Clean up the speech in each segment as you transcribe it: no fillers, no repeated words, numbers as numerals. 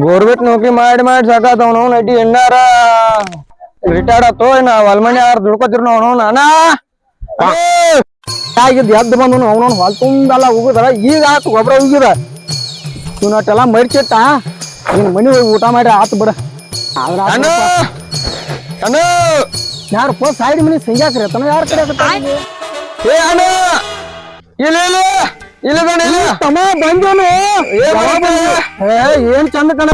Government ನೌಕರಿ ಮಾಡಿ ಸಾಕಾತವ್ ನಾವು ನಟಿ ಎಣ್ಣಾರ ರಿಟೈರ್ಡ್ ಆತೋ ಇನ್ನ ಹೊಲ್ಮನಿ ಯಾರು ದುಡ್ಕೋತಿರ್ ನಾವು ನಾನಾ ಆಗಿದ್ ಎದ್ದು ಬಂದು ಅವನವ್ನು ಹೊಲ್ ತುಂಬೆಲ್ಲ ಹೋಗುದಲ್ಲ ಈಗ ಆತು ಗೊಬ್ಬರ ಹೋಗಿದ ಇವನಟ್ಟೆಲ್ಲ ಮರಿಚಿಟ್ಟ ಇನ್ ಮನಿ ಹೋಗಿ ಊಟ ಮಾಡಿ ಆತು ಬಿಡ ಯಾರು ಪೋ ಸೈಡ್ ಮನಿ ಸಂಗ್ಯಾಕ್ರಿ ತನ ಯಾರ ಕಡೆ ಏ ಅಣ್ಣ ಇಲ್ಲ ಇಲ್ಲ ಇಲ್ಲ ಗಣ ಇಲ್ಲ ತಮ್ಮ ಬಂದನು ಏನ್ ಚಂದ ಕಣ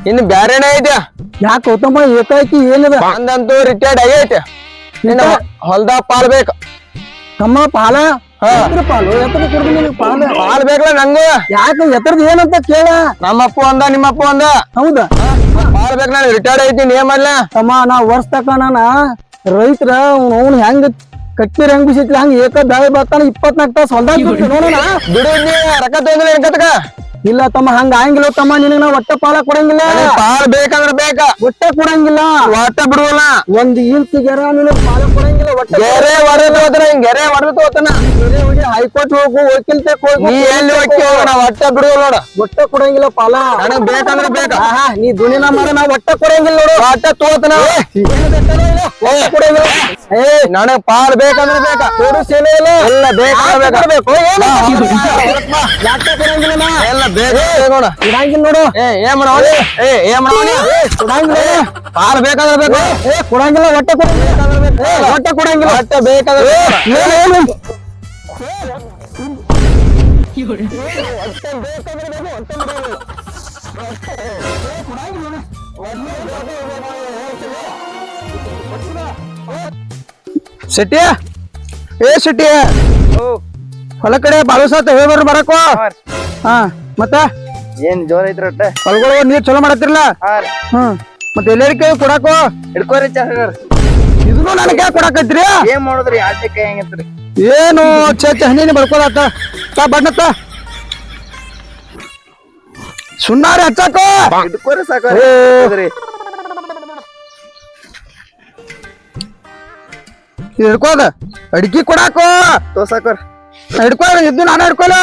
ಇನ್ನು ಬ್ಯಾರೇನ ಐತೆ ಯಾಕೆ ಗೌತಮ್ಮ ಏಕಾಏಕಿ ಏನಿದೆ ಅಂದಂತೂ ರಿಟೈರ್ಡ್ ಆಗೈತೆ ನಿನ್ನ ಹೊಲ್ದಾಗ ಪಾಲ್ ಬೇಕು ತಮ್ಮ ಪಾಲ ಪಾಲು ಎತ್ತರ ಕೊಡ್ತೀನಿ ಪಾಲ್ ಬೇಕಲ್ಲ ನಂಗು ಯಾಕೆ ಎತ್ತರದ ಏನಂತ ಕೇಳ ನಮ್ಮಪ್ಪ ಅಂದ ನಿಮ್ಮಪ್ಪ ಅಂದ ಹೌದಾ ಪಾಲ್ ಬೇಕು ನಾನು ರಿಟೈರ್ಡ್ ಐತೀನಿ ಏನ್ ಮಾಡ್ಲ ತಮ್ಮ ನಾ ವರ್ಷ ತಕ ನಾನ ರೈತರ ಅವ್ನು ಹೆಂಗ ಕಟ್ಟಿರ ಹೆಂಗ್ ಬಿಸಿತ್ಲ ಹಂಗ ಏಕ ದಾಳಿ ಬರ್ತಾನ 24 ತಾಸ ಹೊಲ್ದಾಗ ನೋಡೋಣ ಬಿಡುದಿ ರೊಕ್ಕ ತೊಂದ್ರೆ ಏನ್ಕತ್ಕ ಇಲ್ಲ ತಮ್ಮ ಹಂಗ ಆಗಂಗಿಲ್ಲ ತಮ್ಮ ನಿನಗ ನಾ ಒಟ್ಟ ಪಾಲ ಕೊಡಂಗಿಲ್ಲ ಪಾಲ್ ಬೇಕಂದ್ರ ಬೇಕ ಒಟ್ಟ ಕೊಡಂಗಿಲ್ಲ ಒಟ್ಟ ಬಿಡುವಲ್ಲ ಒಂದ್ ಇಂಚ್ ಗೆರೆ ನಿನಗ ಪಾಲ ಕೊಡಂಗಿಲ್ಲ ಒಟ್ಟ ಗೆರೆ ಹೊಡೆದು ಹೋದ್ರೆ ಗೆರೆ ಹೊಡೆದು ಹೋತನ ಗೆರೆ ಹೋಗಿ ಹೈಕೋರ್ಟ್ ಹೋಗು ವಕೀಲ್ತೆ ಹೋಗು ನೀ ಎಲ್ಲಿ ಹೋಗ್ತಿ ಹೋಗ ನಾ ಒಟ್ಟ ಬಿಡುವಲ್ಲ ನೋಡ ಒಟ್ಟ ಕೊಡಂಗಿಲ್ಲ ಪಾಲ ನನಗ್ ಬೇಕಂದ್ರ ಬೇಕ ನೀ ದುನಿನ ಮಾಡ ನಾ ಒಟ್ಟ ಕೊಡಂಗಿಲ್ಲ ನೋಡು ಒಟ್ಟ ತೋತನ ಕೊಡಂಗಿಲ್ಲ ಏ ನನಗ್ ಪಾಲ್ ಬೇಕಂದ್ರ ಬೇಕ ಕೊಡು ಸೇನೆ ಇಲ್ಲ ಎಲ್ಲ ಬೇಕಂದ್ರ ಬೇಕು ಯಾಕೆ ಕೊಡಂಗಿಲ್ಲ ನಾ ಎಲ್ಲ ನೋಡ ಕೊಡಂಗಿಲ್ಲ ನೋಡು ಏನ್ ಮಾಡವನಿ ಏನ್ ಮಾಡವನಿ ಕೊಡಂಗಿಲ್ಲ ಪಾಲ್ ಬೇಕಾದ್ರೆ ಬೇಕು ಕೊಡಂಗಿಲ್ಲ ಹೊಟ್ಟೆ ಕೊಡಂಗಿಲ್ಲ ಹೊಟ್ಟೆ ಕೊಡಂಗಿಲ್ಲ ಹೊಟ್ಟೆ ಬೇಕಾದ್ರೆ ಸಿಟ್ಟಿಯ ಏ ಸಿಟ್ಟಿಯ ಹೊಲ ಕಡೆ ಬಾಳು ಸಾತ ಹೇಳ್ಬಾರ ಬರಕೋ ಹಾ ಮತ್ತ ಏನ್ ಜೋರ ಐತ್ರಿ ಒಟ್ಟ ಹೊಲಗಳು ನೀರ್ ಚಲೋ ಮಾಡತ್ತಿರಲ್ಲ ಹ್ಮ್ ಮತ್ತೆ ಎಲ್ಲರಿಕೆ ಕೊಡಾಕೋ ಹಿಡ್ಕೋರಿ ಚಾರ್ ಇದನ್ನು ನನಗೆ ಕೊಡಾಕತ್ರಿ ಏನ್ ಮಾಡುದ್ರಿ ಆಟೆ ಕೈ ಹೆಂಗತ್ರಿ ಏನು ಹಣ್ಣಿನ ಬರ್ಕೋದಾತ ತಾ ಬಣ್ಣತ್ತ ಸುಣ್ಣಾರಿ ಹಚ್ಚಾಕೋ ಹಿಡ್ಕೋರಿ ಸಾಕ ಹಿಡ್ಕೋದ ಅಡಿಕೆ ಕೊಡಾಕೋ ತೋಸಾಕೋರ್ ಹಿಡ್ಕೊ ಇದ್ದು ನಾನು ಹಿಡ್ಕೊಲ್ಲ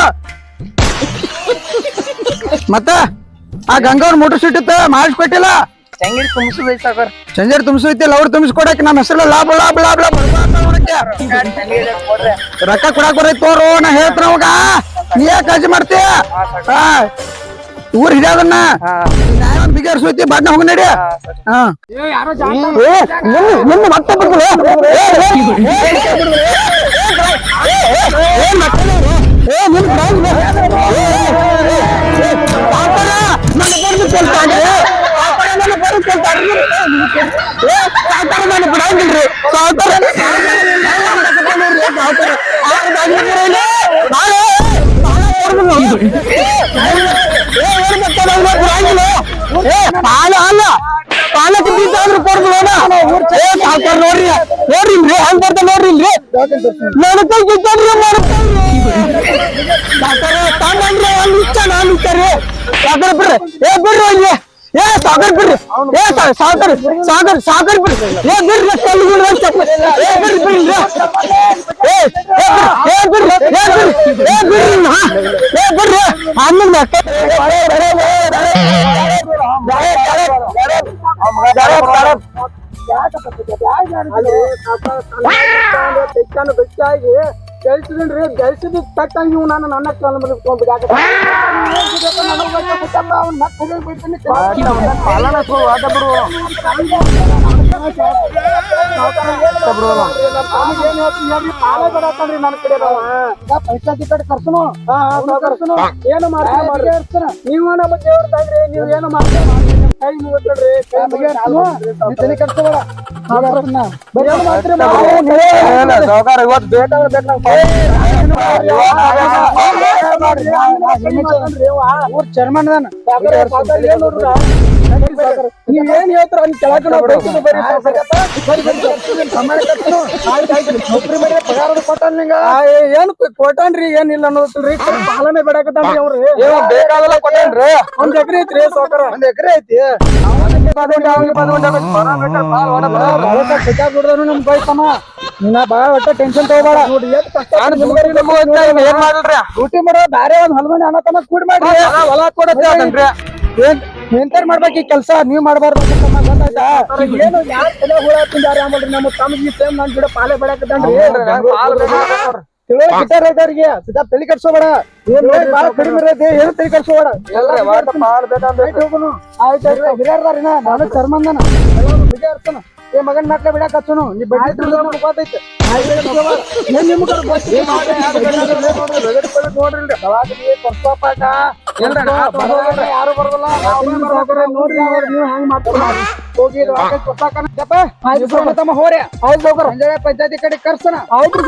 ಮತ್ತ ಆ ಗಂಗವ್ರ ಮೋಟರ್ ಸೀಟ್ ಇತ್ತ ಮಾಡಿಸ್ಕೊಟ್ಟಿಲ್ಲ ಚಂಗಿರಿ ತುಂಬಿಸುದ ಸಾಕೋರ್ ಸಂಜೆ ತುಂಬಿಸೈತಿಲ್ಲ ಅವ್ರು ತುಂಬಿಸ್ಕೊಡಕ್ ನಮ್ಮ ಹೆಸರು ಲಾಭ ಲಾಭ ಲಾಭ ಲಾಭ ರೊಕ್ಕ ಕೊಡಾಕ್ ಬರೈತ್ ತೋರು ನಾ ಹೇಳ್ತಾರ ಅವಾಗ ನೀ ಯಾಕೆ ಕಾಳಜಿ ಮಾಡ್ತೀಯ ಊರ್ ಹಿಡಿಯೋದನ್ನ ಬಿಗರ್ಸೈತಿ ಬಾಡ್ನ ಹೋಗ ನಡಿ ಮತ್ತೆ ಪಾಲ ಅಲ್ಲ ಪಾಲಕ್ಕೆ ಬೀಜಾದ್ರೂ ಕೊಡ್ದು ನೋಡ್ರಿ ನೋಡ್ರಿ ಹಂಗ್ ಬರ್ತ ನೋಡ್ರಿ ಸಾಕರ್ ಬಿಡ್ರಿ ಬಿಡ್ರಿ ಅಲ್ಲಿ ಸಾಗರ್ ಬಿಡ್ರಿ ಸಾಗರ್ ಸಾಗರ್ ಸಾಗರ್ ಬಿಡ್ರಿ ಬಿಡ್ರಿ ಬಿಡ್ರಿ ಆಮೇಲೆ ಗೆಲ್ಸಿದ್ರಿ ಗೆಲ್ಸಿದ್ ತಟ್ಟಂಗ ಇವ್ ನಾನು ನನ್ನ ಕರ್ಸನು ಏನು ಮಾಡ್ತೀವಿ ನೀವು ನಮ್ಮ ದೇವ್ರ ತಾಗ್ರಿ ನೀವ್ ಏನು ಮಾಡ್ತೀರಿ ಕೈ ಮುಗಿದ್ರಿ ತಲೆ ಕರ್ಸಬೇಡ ಸಾವುಕಾರ ಇವತ್ತು ಬೇಕಾದ್ರೆ ಊರ್ ಚರ್ಮನ್ ನೋಡ್ರ ನೀವ್ ಏನ್ ಹೇಳ್ತಾರ ಅಲ್ಲಿ ಕೆಳಗೆ ನಾವು ಬೈಕಿದ್ದು ಬರ್ರಿ ಸಾವ್ಕಾರಪ್ಪ. ಬರ್ರಿ, ಬರ್ರಿ, ಬರ್ರಿ. ಸಮಾನ ಕಟ್ನು. ಆಯ್ತ್ ಆಯ್ತ್ರಿ. ನೌಕರಿ ಮಾಡಿ ಪಗಾರ ಕೊಟ್ಟಾನ ನಿಂಗ. ಏನ್ ಕೊಟ್ಟಾನ್ರಿ ಏನಿಲ್ಲ ಅನ್ನೋದ್ರಿ ಪಾಲನೆ ಬೇಡಕತ್ತಾನ್ರಿ ಅವ್ರು ಬೇಕಾದಲ್ಲ ಕೊಟ್ಟಾನ್ರಿ. 1 ಎಕರೆ ಐತ್ರಿ ಸಾವ್ಕಾರ. 1 ಎಕರೆ ಐತಿ. ನಮ್ ಬೈತಮ್ಮ ನಿನ್ನ ಬಾಳ ಒಟ್ಟ ಟೆನ್ಷನ್ ತಗೋಬೇಡ. ನೋಡಿ ಎಷ್ಟ್ ಕಷ್ಟ ಏನ್ ಮಾಡ್ರಿ ಡ್ಯೂಟಿ ಮಾಡೋ ಬ್ಯಾರೆ ಒಂದ್ ಹಲ್ಮನಿ ಅನ್ನತಮ್ಮ ಕೂಡ್ ಮಾಡ್ರಿ. ಹೊಲ ಕೊಡತ್ತೇನ್ರಿ ಎಂತಾರ ಮಾಡ್ಬೇಕು ಈ ಕೆಲ್ಸ ನೀವ್ ಮಾಡ್ಬಾರ್ದು ಗೊತ್ತಾಯ್ತಾ. ಏನು ಯಾರ್ ತಲೆ ಹುಳ ಯಾರು ಆಮಲ್ರಿ ನಮ್ಮ ತಮ್ಗೆ ಸೇಮ್ ನನ್ ಗಿಡ ಪಾಲೆ ಬೆಳಕತ್ತನ್ರಿ. ಗಿಟಾರ್ ರೈತರಿಗೆ ಸಿದ್ಧ ತಲೆ ಕಟ್ಸೋಬೇಡ. ಏನ್ ಬಾಳ ಕಡಿಮೆ ಇರತ್ತೆ ಏನು ತಲೆ ಕಟ್ಸೋಬೇಡ. ಆಯ್ತು ಬಿಡಾರ್ದಾರಿನ ನಾನು ಚರ್ಮಂದನ ಬಿಡಾರ್ತಾನ ಏ ಮಗನ್ ಮಕ್ಳ ಬಿಡಾಕ್ ಹಚ್ಚನು ನೀ ಬಡ್ಡಿ ಗೊತ್ತೈತೆ. ಯಾರು ಬರೋದಿಲ್ಲ ನೋಡ್ರಿ ನೀವು ಹೆಂಗ್ ಮಾತಾಡ್ರಿ ಹೋಗಿ ತಮ್ಮ ಹೋರಿ ಹೌದು ಸೌಕರ್ ಪಂಚಾಯತಿ ಕಡೆ ಕರ್ಸನ ಹೌದ್ರಿ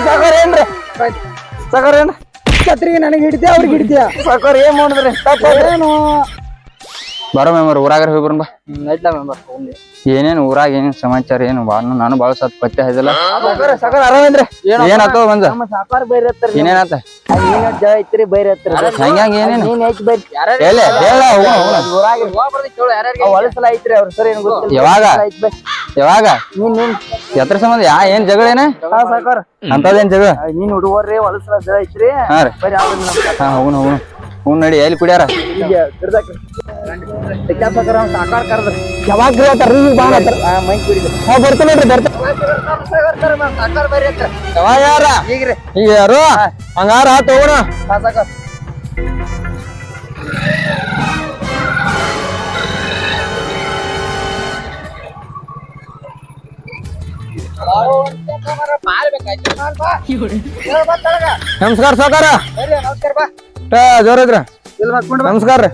ಸೌಕರ್ ಏನ್ರಿ ಸೌಕರ್ ಏನ್ ಛತ್ರಿಗೆ ನನಗೆ ಹಿಡಿದ್ಯಾ ಅವ್ರಿಗೆ ಹಿಡಿದ್ಯಾ ಸೌಕರ್ ಏನ್ ಮಾಡಿದ್ರಿ ಏನು ಬರೋ ಮೆಂಬರ್ ಊರಾಗ ಹೋಗಿ ಬರೋಣ ಬಾ. ನೈಟ್ಲ ಮೆಂಬರ್ ಏನೇನ್ ಊರಾಗ ಏನೇನ್ ಸಮಾಚಾರ ಏನು ನಾನು ಬಾಳ ಸತ್ ಪತ್ತೆ ಹೈದಲ್ಲ. ಸೌಕರ್ ಆರಾಮೇನ್ರಿ ಏನಾಗ್ತದ ಬಂದ ನಮ್ಮ ಸಾಕಾರ ಬೈರಿ ಹತ್ತಾರ ಏನೇನಾತ ನೀನ್ ಜಳ ಐತ್ರಿ ಬೈರಿ ಹತ್ತಾರ ಹಂಗ್ಯಾಂಗ ಏನೇನು ನೀನ್ ಐತಿ ಬೈರಿ ಹೇಳ ಹೊಲಸಲ ಐತ್ರಿ ಅವ್ರ ಸರ್ ಏನ್ ಗೊತ್ತಿಲ್ಲ ಯಾವಾಗ ಯಾವಾಗ ನೀನ್ ಎತ್ರ ಸಂಬಂಧ ಏನ್ ಜಗಳ ಏನ ಸಾಕಾರ ಅಂತದೇನ್ ಜಗಳ ನೀನ್ ಹುಡುಗರ್ರಿ ಹೊಲಸಲ ಜಳ ಐತ್ರಿ ಹಾ ರೀ ಬರೀ ಹಾ ಹೋಗುಣ ನಡಿ ಎಲ್ಲಿ ಕುಡಿಯಾರ ಸಾಕಾರ ಕರ್ದ್ರಿ ಯಾವಾಗ ಮೈ ಕುಡಿದ್ರಿ ಬರ್ತಾನೆ ಸಾಕಾರ ಬೈರಿ ಹತ್ತಾರ ಯಾವಾಗ ಯಾರ ಈಗ್ರಿ ಈಗ ಯಾರು ಹಂಗಾರ ತಗೋಣ ಸಾಕಾರ ನಮಸ್ಕಾರ ಸಾಕಾರ ನಮಸ್ಕಾರ ಬಾ ಜೋರ ಇದ್ರ ನಮಸ್ಕಾರ ರೀ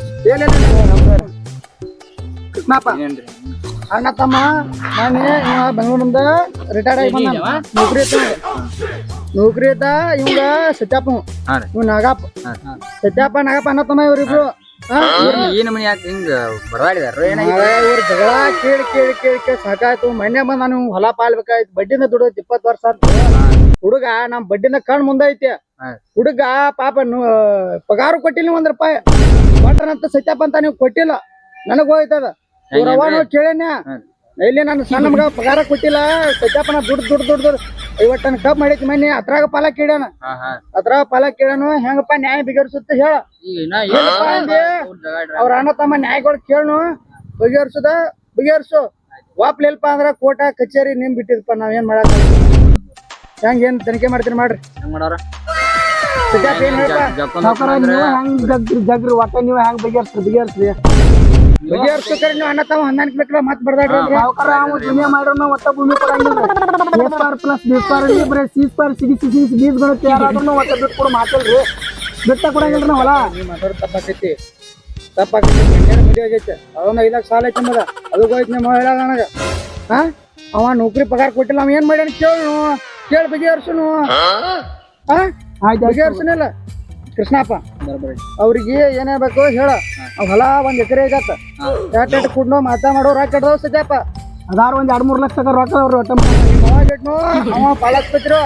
ಕೃಷ್ಣಪ್ಪ ಅಣ್ಣ ತಮ್ಮ ನಾನೇ ಬೆಂಗಳೂರಿಂದ ರಿಟೈರ್ಡ್ ಆಗಿ ಬಂದ ನೌಕರಿ ಐತ ನೌಕರಿ ಐತ ಇವಂಗ ಸತ್ಯಪ್ಪ ಇವ್ ನಾಗಪ್ಪ ಸತ್ಯಪ್ಪ ನಾಗಪ್ಪ ಅಣ್ಣ ತಮ್ಮ ಇವ್ರಿಬ್ರು ಈ ನಮನಿ ಯಾಕೆ ಹಿಂಗ ಬಡದಾಡಿದಾರ ಇವ್ರ ಜಗಳ ಕೇಳಿ ಕೇಳಿ ಕೇಳಿ ಕೇಳಿ ಸಾಕಾಯ್ತು ಮೊನ್ನೆ ಬಂದ್ ನಾನು ಹೊಲ ಪಾಲ್ಬೇಕಾಯ್ತು ಬಡ್ಡಿನ ದುಡೋದ್ 20 ವರ್ಷ ಆಯ್ತು ಹುಡುಗ ನಮ್ ಬಡ್ಡಿನ ಕಣ್ ಮುಂದೈತಿ ಹುಡುಗ ಪಾಪ ಪಗಾರ ಕೊಟ್ಟಿಲ್ಲ 1 ರೂಪಾಯಿ ಕೊಟ್ರನಂತ ಸತ್ಯಪ್ಪ ಅಂತ ನೀವು ಕೊಟ್ಟಿಲ್ಲ ನನಗ್ ಹೋಯ್ತದ ಇವ್ರವ್ವ ಕೇಳೇನ್ಯ ಇಲ್ಲಿ ನಾನು ಸಣ್ಣ ಮಗ ಪಗಾರ ಕೊಟ್ಟಿಲ್ಲ ಸತ್ಯಪ್ಪನ ದುಡ್ಡು 50 ಟನ್ ಕಬ್ ಮಾಡೈತಿ ಮನೆ ಅದ್ರಾಗ ಪಾಲ ಕೇಳ್ಯಾನ ಹೆಂಗಪ್ಪ ನ್ಯಾಯ ಬಿಗರ್ಸುತ್ತ ಹೇಳ ಅವ್ರ ಅಣ್ಣ ತಮ್ಮ ನ್ಯಾಯಗಳು ಕೇಳನು ಬಗೆಹರ್ಸು ವಾಪ್ಲಿಲ್ಪ ಅಂದ್ರ ಕೋಟ ಕಚೇರಿ ನಿಮ್ ಬಿಟ್ಟಿದಪ್ಪ ನಾವ್ ಏನ್ ಮಾಡಕ್ ಹೆಂಗ್ ಏನ್ ತನಿಖೆ ಮಾಡ್ತೀನಿ ಮಾಡ್ರಿ ಸತ್ಯಪ್ಪ ಏನ್ ಜಗ್ರಿ ಒಟ್ಟ ನೀವು ಹೆಂಗ್ ಬಗೆಹರ್ಸ್ರಿ ಬಗೆಹರ್ಸ್ಕರ ನೀವು ಅಣ್ಣ ತಮ್ಮ ಹೊಂದಾಣಿಕೆ ಬೇಕಲ್ಲ ಮತ್ ಬರ್ದಾಡ್ರಿ ದುನಿಯಾ ಮಾಡಿರೋ ಒಟ್ಟ ಭೂಮಿ ಕೊಡಂಗಿಲ್ಲ ಪ್ಲಸ್ ಬೀಸ್ಗಳು ಯಾರಾದ್ರೂ ಒಟ್ಟ ಬಿಟ್ಟು ಕೊಡು ಮಾತಲ್ರಿ ಬಿಟ್ಟ ಕೊಡಂಗಿಲ್ರಿ ನಾವು ಹೊಲ ನೀವ್ ಮಾತಾಡೋದು ತಪ್ಪಾಕೈತಿ ಗಂಡನ ಮದುವೆ ಆಗೈತೆ ಅದೊಂದು 5 ಲಕ್ಷ ಸಾಲ ಐತಿ ನಮಗ ಅದಕ್ಕೆ ಹೋಯ್ತು ನಿಮ್ಮ ಹೇಳ ನನಗ ಹಾ ಅವ ನೌಕರಿ ಪಗಾರ ಕೊಟ್ಟಿಲ್ಲ ಅವ ಏನ್ ಮಾಡ್ಯಾನ ಕೇಳಿ ಬಗೆಹರ್ಸುನು ಬಗೆಹರ್ಸನಿಲ್ಲ ಕೃಷ್ಣಪ್ಪ ಅವ್ರಿಗೆ ಏನೇ ಬೇಕು ಹೇಳ ಹೊಲ 1 ಎಕರೆ ಆಗತ್ತ ಯಾಕೆ ಕುಡ್ನೋ ಮಾಡೋ ರಾಕೆಟ್ ಸತ್ಯಪ್ಪ ಅದಾರ ಒಂದ್ 2-3 ಲಕ್ಷ ರೊಕ್ಕ ಅವ್ರು ಒಟ್ಟ ಅವ ಪಾಲಕ್ತಿದ್ರು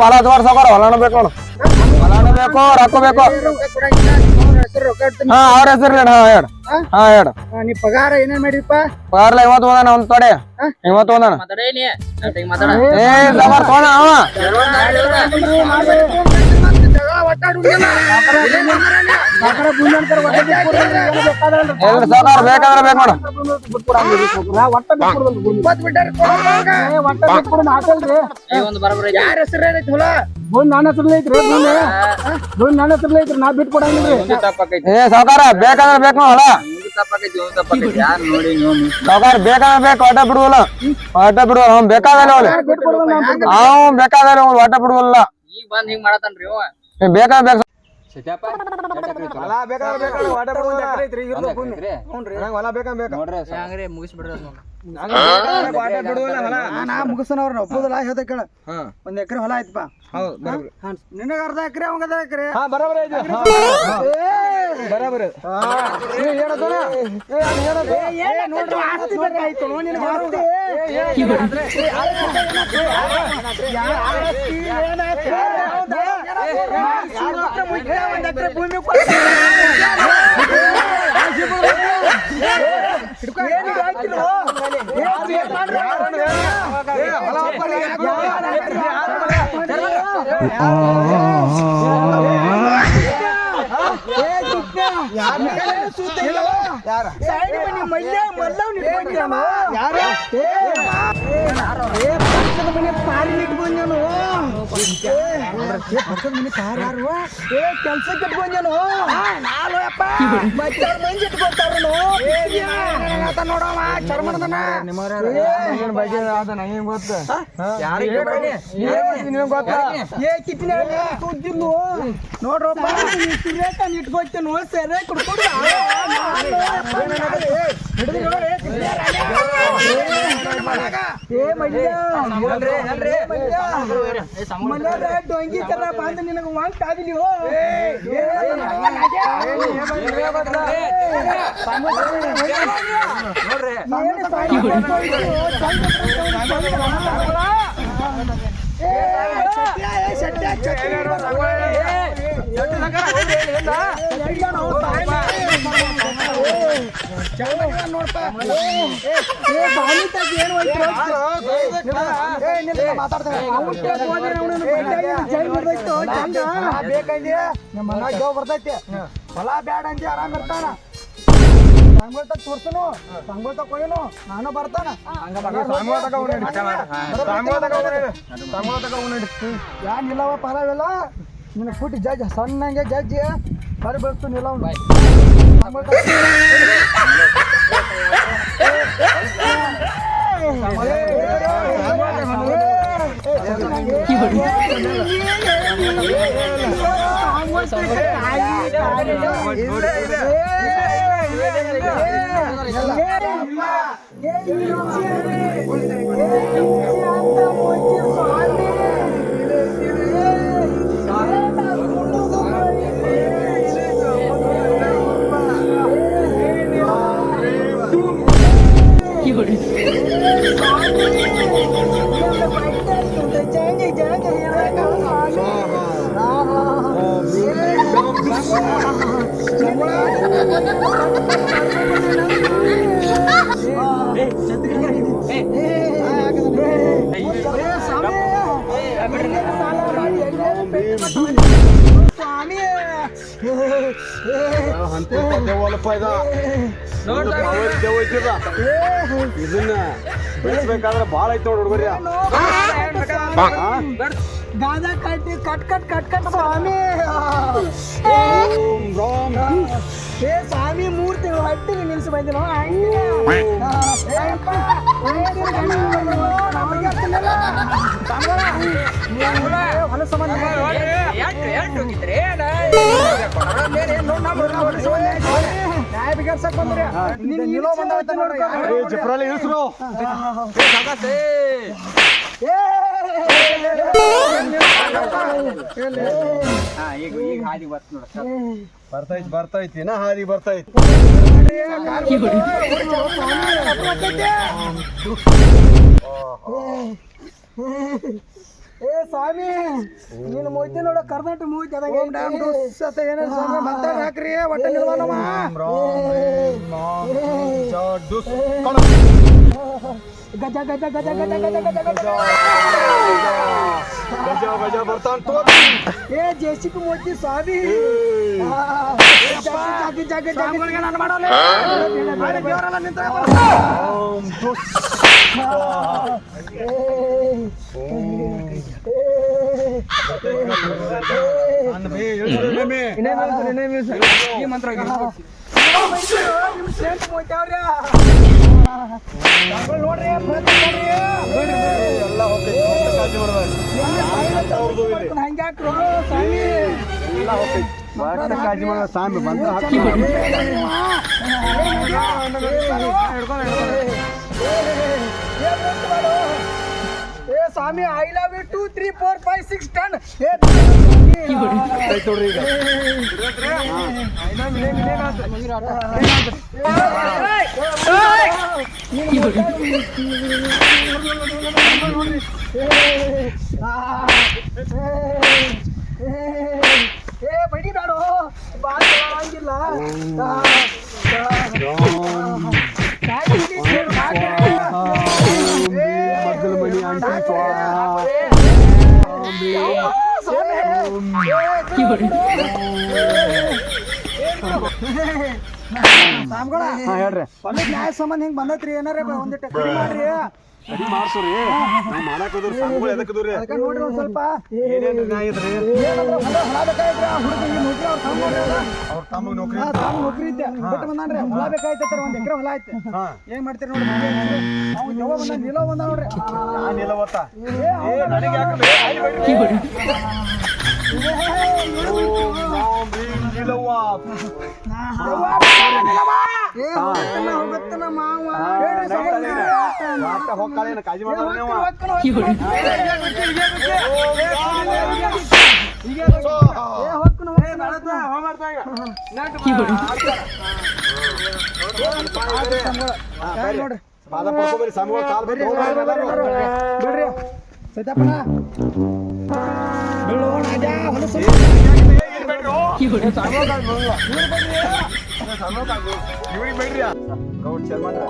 ಪಾಲ ಸಾಕಾರ ಹೊಲಾನ ಬೇಕು ನೋಡು ಹೊಲಾನ ಬೇಕು ರೊಕ್ಕ ಬೇಕು ಹಾ ಅವ್ರ ಹೆಸರು ಹೇಳ ಹೇಳ ನೀ ಪಗಾರ ಏನೇನ್ ಮಾಡಿದಪ್ಪ ಪಗಾರ್ಲ 50 ಒಂದಾನ ಒಂದ್ ತೊಡೆ 50 ಒಂದಾನ ಏ ಸಾಕಾರ ತೋಣ ಅವ ಸಾಕಾರ ಬೇಕಾದ್ರೆ ಬೇಕು ನೋಡು ಯಾರ ಹೆಸರು ಹೊಲ ನನ್ನ ಹೆಸರ್ಲಿ ಐತ್ರಿ ನನ್ನ ಹೆಸರ್ಲಿ ಐತ್ರಿ ನಾ ಬಿಟ್ಟು ಕೊಡಂಗಿಲ್ರಿ ಏ ಸಾಕಾರ ಬೇಕಾದ್ರೆ ಬೇಕು ಹೊಲ ಸಾಕಾರ ಬೇಕಾದ್ರೆ ಬೇಕು ಒಟ್ಟ ಬಿಡುವಲ್ಲ ಅವ್ನು ಬೇಕಾದಲ್ಲ ಅವ್ನು ಬೇಕಾದಲ್ಲ ಒಟ್ಟ ಬಿಡುವಲ್ಲ ಈಗ ಬಂದ್ ಹಿಂಗ್ ಮಾಡತಾನ್ರಿ ಬೇಕಾದ್ರೆ ಬೇಕು ಮುಗಿಸನವ್ರ ಒಪ್ಪುದಿಲ್ಲ ಹೇಳ್ದ ಕೇಳ 1 ಎಕರೆ ಹೊಲ ಆಯ್ತಪ್ಪ ನಿನಗ ಅರ್ಧ ಎಕರೆ ಅವಂಗ ಅರ್ಧ ಎಕರೆ ಬರಾಬರ್ ಕೆಲ್ಸಕ್ಕೆ ಇಟ್ಕೊಂಡೇನು ಮಂದಿ ಇಟ್ಕೊತಾರ ನೋಡವ ಚರ್ಮನದನ ಬಗ್ಗೆ ಅದನ್ನ ಏನ್ ಗೊತ್ತ ಸುದ್ದಿಲ್ಲ ನೋಡ್ರಪ್ಪ ಇಟ್ಕೊತೇನು ಸೆರೆ ಕುಡ್ಕೊಂಡು ಡೊಂಗಿ ತರ ಬಂದ ನಿನಗ ವಾಂಟ್ ಆದಿಲಿ ಬರ್ತೈತಿ ಹೊಲ ಬ್ಯಾಡ ಅಂತ ಆರಾಮ್ ಇರ್ತಾನ ಸಂಗೋಳ್ತ ತೋರ್ಸನು ಸಂಗೋಳ್ತ ಕೊಯ್ಯನು ನಾನು ಬರ್ತಾನ ಏನಿಲ್ಲವ ಪರವಿಲ್ಲ ನಿನ್ನ ಫುಟ್ ಜಡ್ಜ್ ಸಣ್ಣಂಗೆ ಜಡ್ಜಿ ಬರಿ ಬರ್ತು ನಿಲ್ಲ ಇದನ್ನ ಬೆಳೆಸ್ಬೇಕಾದ್ರೆ ಬಾಳ ಐತ್ ನೋಡ್ ಹುಡುಗರಿ ಗಾದ ಕಟ್ಟಿ ಕಟ್ ಕಟ್ ಕಟ್ ಕಟ್ ಸ್ವಾಮಿ ಏ ಸ್ವಾಮಿ ಮೂರ್ತಿ ಹಟ್ಟಿ ನಿಲ್ಸಿ ಬಂದಿನ ಹೊಲಸ ಬಿಗರ್ಸಕ್ ಬಂದ್ರಿ ನಿಲೋ ಬಂದ ಜಿಪ್ರಲ್ಲಿ ಇಳಿಸ್ರು ಬರ್ತೈತಿ ನಾ ಹಾದಿ ಬರ್ತೈತಿ ಏ ಸ್ವಾಮಿ ನೀನು ಮೂತಿ ನೋಡ ಕರ್ನಾಟಕ ಮೂತಿ ಹಾಕ್ರಿ ಒಟ್ಟ ಗಜ ಗಜ ಗಜ ಗಜ ಗಜ ಗಜ ಗಜ ಗಜ ಬರ್ತಾನ ಏ ಜೇಸಿಪಿ ಮೂತಿ ಸ್ವಾಮಿ ಜಾಗಿ ಜಾಗಿ ಜಾಗಿ ನಾನು ಮಾಡೋಲ್ಲ ದೇವರಲ್ಲ ನಿಂತ ಕಾಳಜಿ ಮಾಡೋ ಸಾಮಿ ಬಂದ ಸ್ವಾಮಿ ಐ ಲವ್ ಯು 2 3 4 5 6 10 ಆಯ್ತು ನೋಡ್ರಿ ಈಗ ಬಡಿ ಬೇಡ ಬಾಳ ಆಗಿಲ್ಲ ಮಗ್ಗಲ ಮಣಿ ಆಂಟಿ ಸಾಮ್ಗಳ ಹೇಳ್ರಿ ಹೊಲದ ನ್ಯಾಯ ಸಂಬಂಧ ಹಿಂಗ್ ಬಂದೈತ್ರಿ ಏನಾರ ಒಂದಿಟ್ಟು ಕಡಿಮೆ ಮಾಡ್ರಿ ಸರಿ ಮಾಡ್ಸೋರಿ ನಾವು ಮಾಡಕ್ ಹೋದ್ರಿ ಸಂಘಗಳು ಎದಕ್ ಹೋದ್ರಿ ಅದಕ್ಕೆ ನೋಡ್ರಿ ಒಂದ್ ಸ್ವಲ್ಪ ಏನೇನ್ರಿ ನ್ಯಾಯ ಐತ್ರಿ ಏನಂದ್ರ ಹೊಲ ಬೇಕಾಯ್ತ್ರಿ ಆ ಹುಡುಗರಿಗೆ ನೌಕರಿ ಅವ್ರ ಅವ್ರ ತಮ್ಮಗ್ ನೌಕರಿ ತಾವು ನೌಕರಿ ಇದ್ದೆ ಬಿಟ್ಟು ಬಂದಾನ್ರಿ ಹೊಲ ಬೇಕಾಯ್ತಾರ ಒಂದ್ ಎಕರೆ ಹೊಲ ಐತೆ ಹಾ ಏನ್ ಮಾಡ್ತೀರಿ ನೋಡ್ರಿ ಅವ್ನು ಯಾವ ಬಂದ ನಿಲೋ ಬಂದ ನೋಡ್ರಿ ನಾನಿಲ್ಲ ಒತ್ತ ನನಗೆ ಯಾಕೆ ಹೋಗತ್ತನ ಮಾವ ಹೋಗ್ತಾಳೆ ಕಾಳಜಿ ಮಾಡ್ತಾನೆ ನೋಡ್ರಿ ಪಾದ ಪಡ್ಕೋಬೇಡಿ ಸಂಘಗಳು ಕಾಲ್ ಬರ್ರಿ ಬಿಡ್ರಿ ಸತ್ಯಪ್ಪನ ಬೀಳೋ ರಾಜ ಹೊಲಸು ಇವ್ರಿಗೆ ಬೇಡ್ರಿ ಗೌಡ್ ಚರ್ಮನ್ರ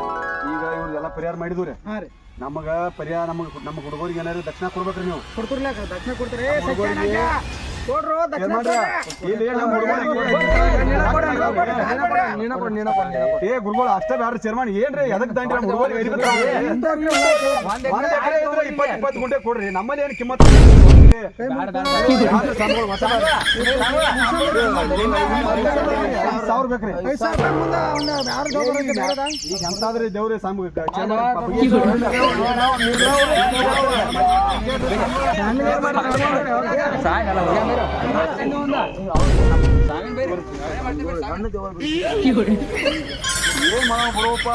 ಈಗ ಇವ್ರದೆಲ್ಲ ಪರಿಹಾರ ಮಾಡಿದ್ರಿ ಹಾ ರೀ ನಮಗ ಪರಿಹಾರ ನಮ್ಮ ಹುಡುಗರಿಗೆ ಏನಾದ್ರು ದಕ್ಷಿಣ ಕೊಡ್ಬೇಕ್ರಿ ನೀವು ಕೊಡ್ತಿರ್ಲ ದಕ್ಷಿಣ ಕೊಡ್ತಾರೆ ಕೊಡ್ರು ದಕ್ಷಿಣ ಇಲ್ಲಿ ನಮ್ಮ ಹುಡುಗರಿಗೆ ಏ ಗುರುಗಳು ಅಷ್ಟೇ ಬ್ಯಾಡ್ರಿ ಚೇರ್ಮನ್ ಏನ್ರಿ ಎದಕ್ ದಾಂಡ್ರಿ ನಮ್ಮ ಹುಡುಗರಿಗೆ 20 ಗುಂಟೆ ಕೊಡ್ರಿ ನಮ್ಮಲ್ಲಿ ಏನು ಕಿಮ್ಮತ್ ಸಾವಿರ ಬೇಕ್ರಿ ಈಗ ಎಂತಾದ್ರಿ ದೇವ್ರಿ ಏನ್ ಮಾಡೋ ಬಿಡೋಪ್ಪ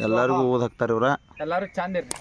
ಎಲ್ಲರಿಗೂ ಓದ್ ಹಾಕ್ತಾರ ಇವ್ರ ಎಲ್ಲಾರು ಚಂದ ಇರ್ರಿ.